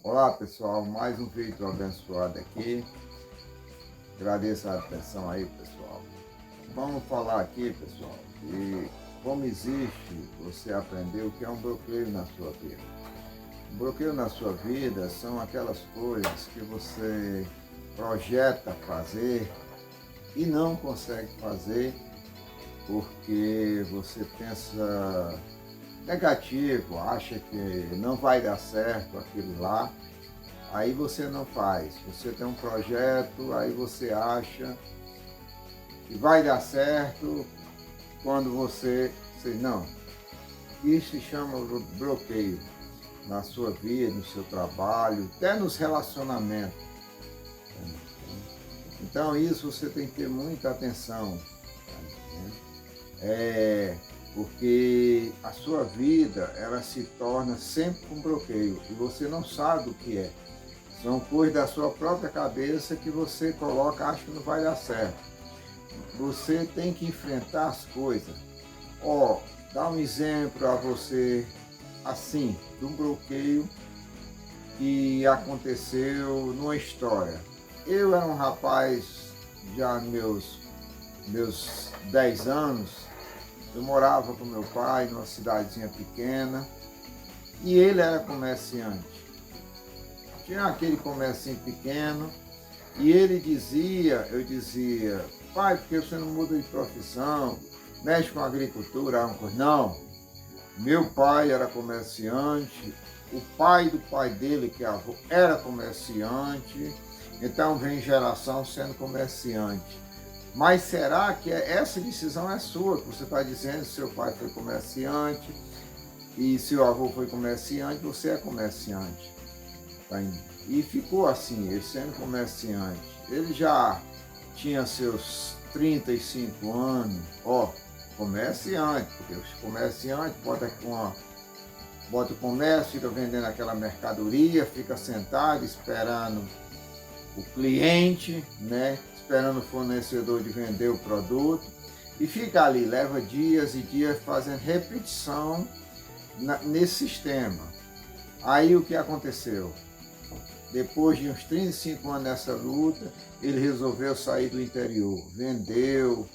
Olá pessoal, mais um vídeo abençoado aqui. Agradeço a atenção aí, pessoal. Vamos falar aqui, pessoal, de como existe você aprender o que é um bloqueio na sua vida. Um bloqueio na sua vida são aquelas coisas que você projeta fazer e não consegue fazer porque você pensa negativo, acha que não vai dar certo aquilo lá. Aí você não faz. Você tem um projeto, aí você acha que vai dar certo quando não. Isso se chama bloqueio na sua vida, no seu trabalho, até nos relacionamentos. Então isso você tem que ter muita atenção. Porque a sua vida ela se torna sempre um bloqueio e você não sabe o que é. São coisas da sua própria cabeça que você coloca, acha que não vai dar certo. Você tem que enfrentar as coisas. Dá um exemplo a você, assim, de um bloqueio que aconteceu numa história. Eu era um rapaz, já meus 10 anos, eu morava com meu pai numa cidadezinha pequena e ele era comerciante. Tinha aquele comércio pequeno, e ele dizia, eu dizia, pai, por que você não muda de profissão, mexe com agricultura? Não, meu pai era comerciante, o pai do pai dele, que é avô, era comerciante, então vem geração sendo comerciante. Mas será que essa decisão é sua, que você está dizendo que seu pai foi comerciante, e seu avô foi comerciante, você é comerciante. E ficou assim, ele sendo comerciante. Ele já tinha seus 35 anos, comerciante, porque os comerciantes bota o comércio, fica vendendo aquela mercadoria, fica sentado esperando o cliente, né? Esperando o fornecedor de vender o produto, e fica ali, leva dias e dias fazendo repetição nesse sistema. Aí o que aconteceu? Depois de uns 35 anos nessa luta, ele resolveu sair do interior. Vendeu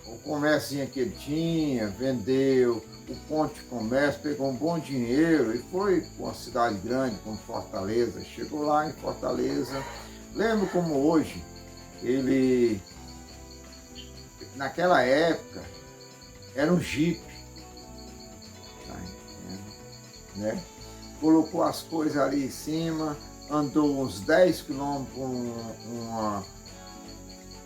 o comércio que ele tinha, vendeu o ponto de comércio, pegou um bom dinheiro e foi para uma cidade grande como Fortaleza. Chegou lá em Fortaleza, lembro como hoje, ele, naquela época, era um Jeep, tá entendendo? Né? Colocou as coisas ali em cima, andou uns 10 quilômetros com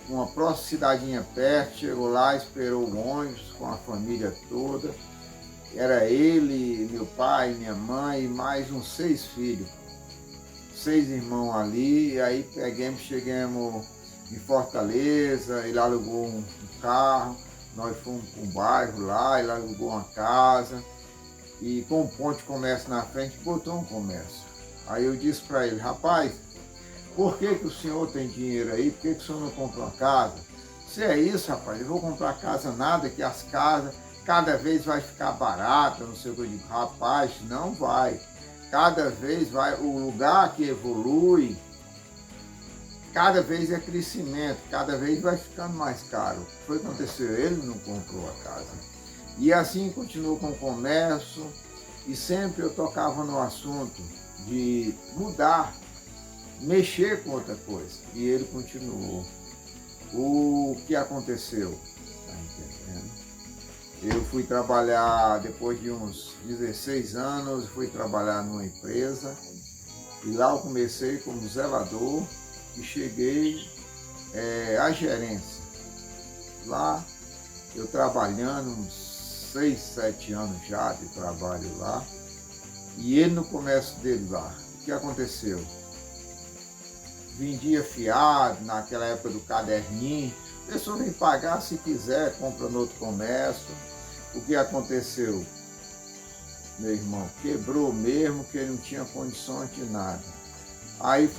uma próxima cidadinha perto, chegou lá, esperou o ônibus com a família toda. Era ele, meu pai, minha mãe e mais uns 6 filhos, 6 irmãos ali. E aí chegamos em Fortaleza, ele alugou um carro, nós fomos para um bairro lá, ele alugou uma casa. E com um ponto de comércio na frente, botou um comércio. Aí eu disse para ele, rapaz, por que o senhor tem dinheiro aí? Por que o senhor não compra uma casa? Se é isso, rapaz, eu vou comprar casa nada, que as casas cada vez vai ficar barata, não sei o que. Eu digo, rapaz, não vai. Cada vez vai, o lugar que evolui, cada vez é crescimento, cada vez vai ficando mais caro. O que foi que aconteceu? Ele não comprou a casa. E assim continuou com o comércio, e sempre eu tocava no assunto de mudar, mexer com outra coisa. E ele continuou. O que aconteceu? Tá entendendo? Eu fui trabalhar, depois de uns 16 anos, fui trabalhar numa empresa, e lá eu comecei como zelador e cheguei à gerência. Lá eu trabalhando uns 6, 7 anos já de trabalho lá, e ele no comércio dele lá. O que aconteceu? Vendia fiado, naquela época do caderninho, a pessoa vem pagar se quiser, compra no outro comércio. O que aconteceu? Meu irmão, quebrou mesmo, que ele não tinha condições de nada. Aí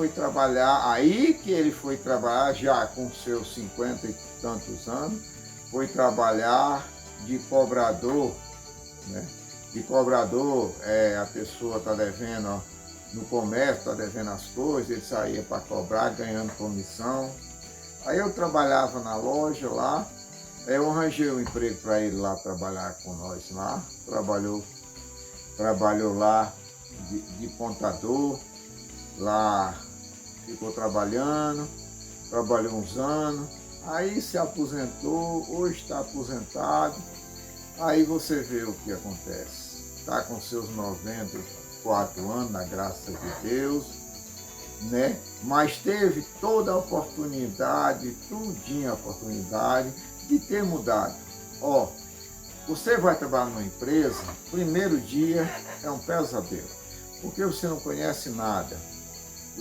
que ele foi trabalhar, já com seus 50 e tantos anos, foi trabalhar de cobrador, né? de cobrador, a pessoa está devendo, ó, no comércio, está devendo as coisas, ele saía para cobrar, ganhando comissão. Aí eu trabalhava na loja lá, eu arranjei um emprego para ele lá trabalhar com nós lá, trabalhou lá de pontador, lá ficou trabalhou uns anos, aí se aposentou, hoje está aposentado, aí você vê o que acontece, está com seus 94 anos, na graça de Deus, né? Mas teve toda a oportunidade, tudinho a oportunidade de ter mudado. Ó, você vai trabalhar numa empresa, primeiro dia é um pesadelo, porque você não conhece nada.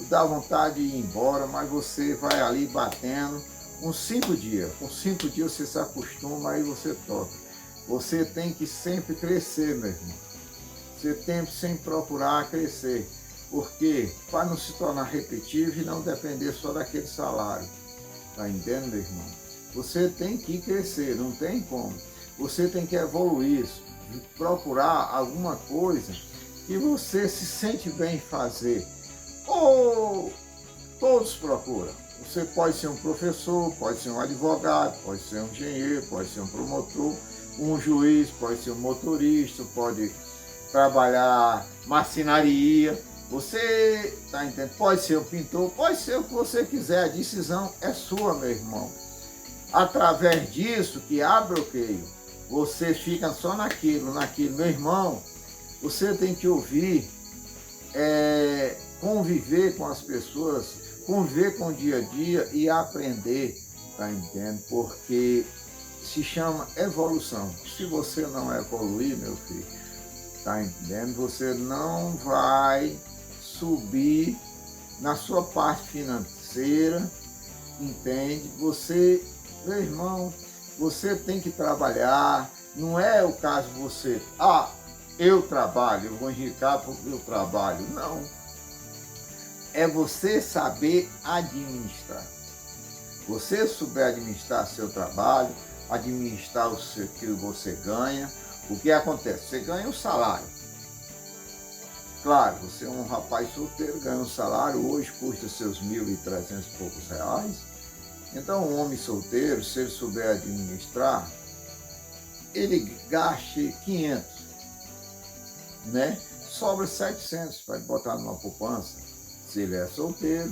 Dá vontade de ir embora, mas você vai ali batendo uns 5 dias. Com 5 dias você se acostuma, aí você toca. Você tem que sempre crescer, meu irmão. Você tem que sempre procurar crescer. Porque para não se tornar repetitivo e não depender só daquele salário. Tá entendendo, meu irmão? Você tem que crescer, não tem como. Você tem que evoluir, procurar alguma coisa que você se sente bem em fazer. Ou todos procuram. Você pode ser um professor, pode ser um advogado, pode ser um engenheiro, pode ser um promotor, um juiz, pode ser um motorista, pode trabalhar marcenaria. Você está entendendo? Pode ser um pintor, pode ser o que você quiser. A decisão é sua, meu irmão. Através disso que há bloqueio, você fica só naquilo. Meu irmão, você tem que ouvir, conviver com as pessoas, conviver com o dia a dia e aprender, tá entendendo? Porque se chama evolução. Se você não evoluir, meu filho, tá entendendo? Você não vai subir na sua parte financeira, entende? Você, meu irmão, você tem que trabalhar. Não é o caso de você, eu trabalho, eu vou indicar porque eu trabalho. Não. É você saber administrar. Você souber administrar seu trabalho, administrar o que você ganha, o que acontece? Você ganha um salário. Claro, você é um rapaz solteiro, ganha um salário, hoje custa seus 1.300 e poucos reais. Então, um homem solteiro, se ele souber administrar, ele gaste 500, né? Sobra 700 para botar numa poupança, se ele é solteiro,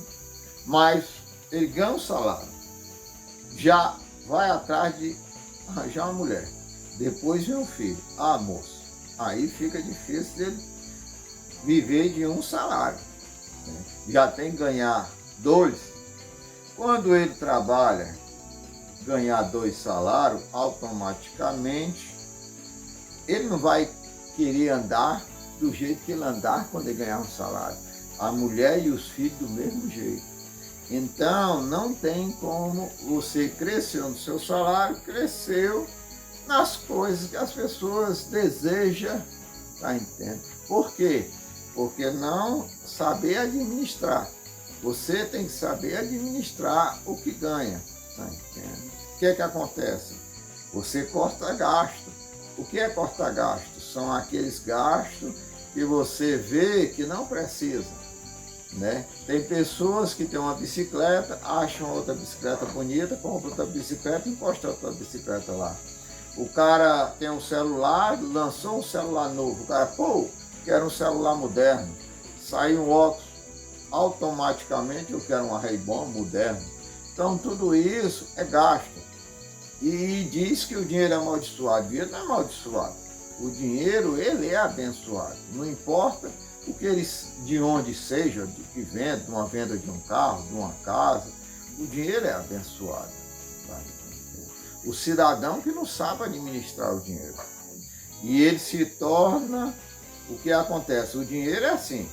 mas ele ganha um salário, já vai atrás de arranjar uma mulher, depois vem um filho. Moço, aí fica difícil dele viver de um salário, né? Já tem que ganhar 2. Quando ele trabalha, ganhar 2 salários, automaticamente, ele não vai querer andar do jeito que ele andar quando ele ganhar um salário. A mulher e os filhos do mesmo jeito. Então, não tem como você cresceu no seu salário, cresceu nas coisas que as pessoas desejam, tá entendendo? Por quê? Porque não saber administrar. Você tem que saber administrar o que ganha, tá entendendo? O que é que acontece? Você corta gasto. O que é cortar gasto? São aqueles gastos que você vê que não precisa, né? Tem pessoas que têm uma bicicleta, acham outra bicicleta bonita, compram outra bicicleta e encosta outra bicicleta lá. O cara tem um celular, lançou um celular novo, o cara, quero um celular moderno, saiu um óculos, automaticamente eu quero um Ray-Ban moderno. Então tudo isso é gasto. E diz que o dinheiro é amaldiçoado. O dinheiro não é amaldiçoado. O dinheiro, ele é abençoado. Não importa o que ele, de onde seja, de que venda, de uma venda de um carro, de uma casa, o dinheiro é abençoado. Tá? O cidadão que não sabe administrar o dinheiro. E ele se torna, o que acontece? O dinheiro é assim.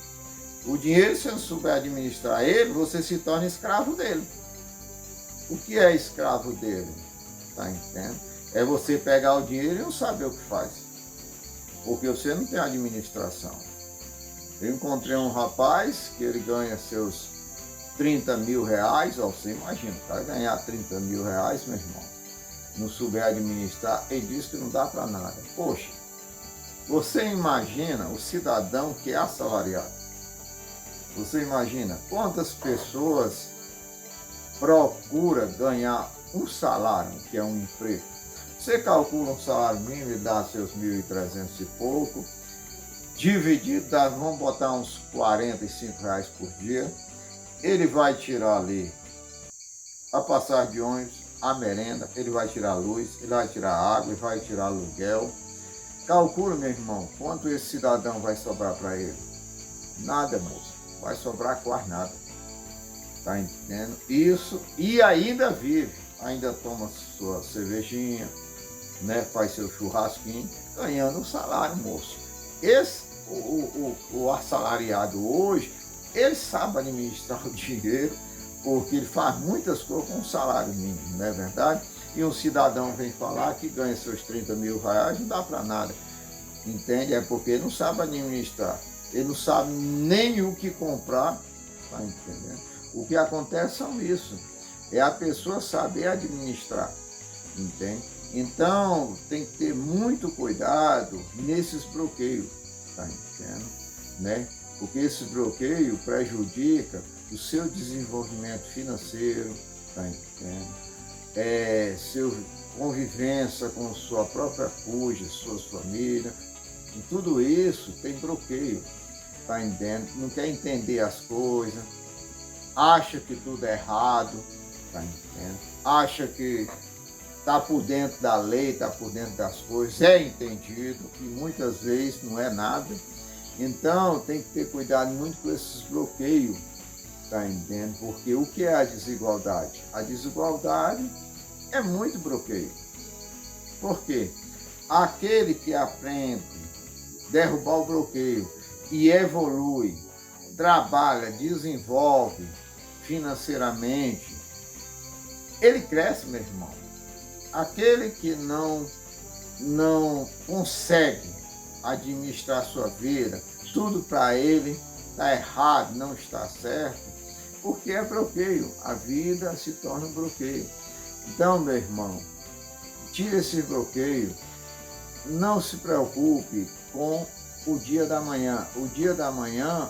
O dinheiro, se você não souber administrar ele, você se torna escravo dele. O que é escravo dele? Tá entendendo? É você pegar o dinheiro e não saber o que faz. Porque você não tem administração. Eu encontrei um rapaz que ele ganha seus 30 mil reais, você imagina, para ganhar 30 mil reais, meu irmão, não souber administrar, ele diz que não dá para nada. Poxa, Você imagina o cidadão que é assalariado? Você imagina quantas pessoas procura ganhar um salário, que é um emprego? Você calcula um salário mínimo e dá seus 1.300 e pouco, dividido, vamos botar uns R$ 45 por dia, ele vai tirar ali a passagem de ônibus, a merenda, ele vai tirar a luz, ele vai tirar a água, ele vai tirar aluguel. Calcula, meu irmão, quanto esse cidadão vai sobrar para ele? Nada, moço. Vai sobrar quase nada. Tá entendendo? Isso, e ainda vive, ainda toma sua cervejinha, né? Faz seu churrasquinho, ganhando um salário, moço. O assalariado hoje, ele sabe administrar o dinheiro, porque ele faz muitas coisas com um salário mínimo, não é verdade? E um cidadão vem falar que ganha seus R$ 30 mil, não dá para nada, entende? É porque ele não sabe administrar, ele não sabe nem o que comprar, tá entendendo? O que acontece são isso, é a pessoa saber administrar, entende? Então, tem que ter muito cuidado nesses bloqueios, tá entendendo? Né? Porque esse bloqueio prejudica o seu desenvolvimento financeiro, tá entendendo? Sua convivência com sua própria cônjuge, suas famílias, e tudo isso tem bloqueio, tá entendendo? Não quer entender as coisas, acha que tudo é errado, tá entendendo? Acha que está por dentro da lei, está por dentro das coisas, é entendido, e muitas vezes não é nada. Então tem que ter cuidado muito com esses bloqueios, tá entendendo? Porque o que é a desigualdade? A desigualdade é muito bloqueio. Por quê? Aquele que aprende a derrubar o bloqueio e evolui, trabalha, desenvolve financeiramente, ele cresce, meu irmão. Aquele que não consegue administrar sua vida, tudo para ele está errado, não está certo, porque é bloqueio, a vida se torna um bloqueio. Então, meu irmão, tire esse bloqueio, não se preocupe com o dia da manhã. O dia da manhã,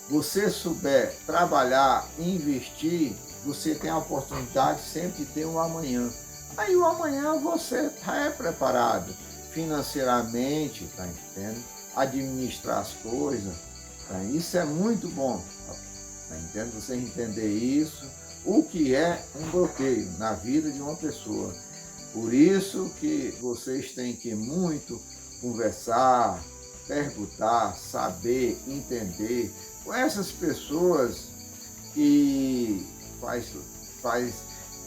você souber trabalhar, investir, você tem a oportunidade sempre de ter um amanhã. Aí o amanhã você está preparado financeiramente, tá entendendo? Administrar as coisas, tá? Isso é muito bom, tá entendendo? Você entender isso, o que é um bloqueio na vida de uma pessoa. Por isso que vocês têm que muito conversar, perguntar, saber, entender com essas pessoas que faz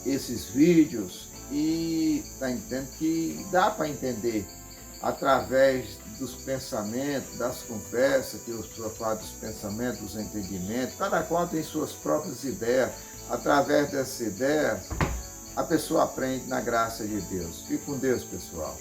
esses vídeos, e tá entendendo que dá para entender através dos pensamentos, das conversas, que eu estou falando dos pensamentos, dos entendimentos, cada qual tem suas próprias ideias. Através dessas ideias, a pessoa aprende na graça de Deus. Fique com Deus, pessoal.